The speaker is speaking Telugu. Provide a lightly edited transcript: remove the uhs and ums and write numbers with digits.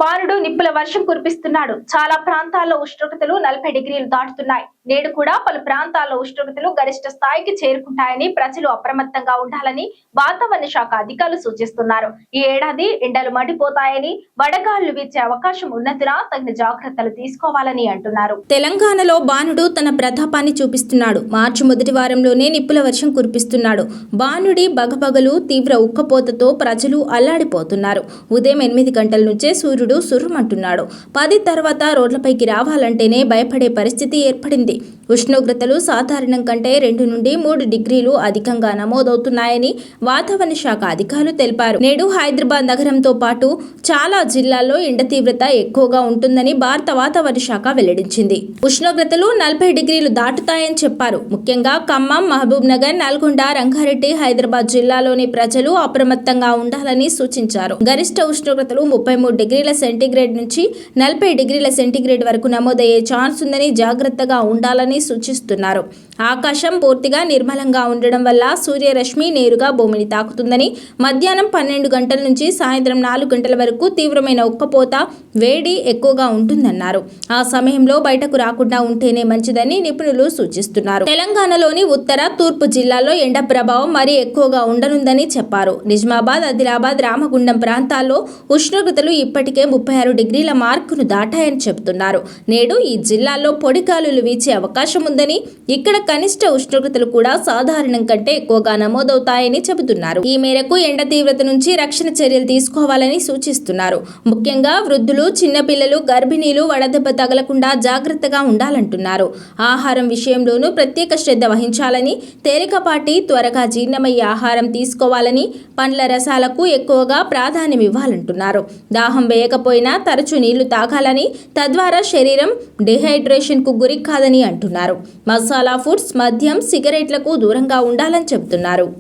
బాలుడు నిప్పుల వర్షం కురిపిస్తున్నాడు. చాలా ప్రాంతాల్లో ఉష్ణోగ్రతలు 40 డిగ్రీలు దాటుతున్నాయి. నేడు కూడా పలు ప్రాంతాల్లో ఉష్ణోగ్రతలు గరిష్ట స్థాయికి చేరుకుంటాయని ప్రజలు అప్రమత్తంగా ఉండాలని వాతావరణ శాఖ అధికారులు సూచిస్తున్నారు. ఈ ఏడాది ఎండలు మండిపోతాయని, వడగాలులు వీచే అవకాశం ఉన్నందున తగిన జాగ్రత్తలు తీసుకోవాలని అంటున్నారు. తెలంగాణలో బాణుడు తన ప్రతాపాన్ని చూపిస్తున్నాడు. మార్చి మొదటి వారంలోనే నిప్పుల వర్షం కురిపిస్తున్నాడు. బాణుడి బగబగలు తీవ్ర ఉక్కపోతతో ప్రజలు అల్లాడిపోతున్నారు. ఉదయం 8 గంటల నుంచే సూర్యుడు సుర్రుమంటున్నాడు. 10 తర్వాత రోడ్లపైకి రావాలంటేనే భయపడే పరిస్థితి ఏర్పడింది. ఉష్ణోగ్రతలు సాధారణం కంటే 2 నుండి 3 డిగ్రీలు అధికంగా నమోదవుతున్నాయని వాతావరణ శాఖ అధికారులు తెలిపారు. నేడు హైదరాబాద్ నగరంతో పాటు చాలా జిల్లాల్లో ఎండ తీవ్రత ఎక్కువగా ఉంటుందని భారత వాతావరణ శాఖ వెల్లడించింది. ఉష్ణోగ్రతలు 40 డిగ్రీలు దాటుతాయని చెప్పారు. ముఖ్యంగా ఖమ్మం, మహబూబ్ నగర్, నల్గొండ, రంగారెడ్డి, హైదరాబాద్ జిల్లాలోని ప్రజలు అప్రమత్తంగా ఉండాలని సూచించారు. గరిష్ట ఉష్ణోగ్రతలు 33 డిగ్రీల సెంటీగ్రేడ్ నుంచి 40 డిగ్రీల సెంటీగ్రేడ్ వరకు నమోదయ్యే ఛాన్స్ ఉందని జాగ్రత్తగా ఉండాలని సూచిస్తున్నారు. ఆకాశం పూర్తిగా నిర్మలంగా ఉండడం వల్ల సూర్యరశ్మి నేరుగా భూమిని తాకుతుందని, మధ్యాహ్నం 12 గంటల నుంచి సాయంత్రం 4 గంటల వరకు తీవ్రమైన ఉక్కపోత, వేడి ఎక్కువగా ఉంటుందన్నారు. ఆ సమయంలో బయటకు రాకుండా ఉంటేనే మంచిదని నిపుణులు సూచిస్తున్నారు. తెలంగాణలోని ఉత్తర, తూర్పు జిల్లాల్లో ఎండ ప్రభావం మరీ ఎక్కువగా ఉండనుందని చెప్పారు. నిజామాబాద్, ఆదిలాబాద్, రామగుండం ప్రాంతాల్లో ఉష్ణోగ్రతలు ఇప్పటికే 36 డిగ్రీల మార్కును దాటాయని చెబుతున్నారు. నేడు ఈ జిల్లాల్లో పొడి గాలులు వీచే అవకాశం ఉందని, ఇక్కడ కనిష్ట ఉష్ణోగ్రతలు కూడా సాధారణం కంటే ఎక్కువగా నమోదవుతాయని చెబుతున్నారు. ఈ మేరకు ఎండ తీవ్రత నుంచి రక్షణ చర్యలు తీసుకోవాలని సూచిస్తున్నారు. ముఖ్యంగా వృద్ధులు, చిన్నపిల్లలు, గర్భిణీలు వడదెబ్బ తగలకుండా జాగ్రత్తగా ఉండాలంటున్నారు. ఆహారం విషయంలోనూ ప్రత్యేక శ్రద్ధ వహించాలని, తేలికపాటి, త్వరగా జీర్ణమయ్యే ఆహారం తీసుకోవాలని, పండ్ల రసాలకు ఎక్కువగా ప్రాధాన్యం ఇవ్వాలంటున్నారు. దాహం వేయకపోయినా తరచూ నీళ్లు తాగాలని, తద్వారా శరీరం డిహైడ్రేషన్ కు గురి కాదని అంటున్నారు. మసాలా ఫుడ్స్, మద్యం, సిగరెట్లకు దూరంగా ఉండాలని చెబుతున్నారు.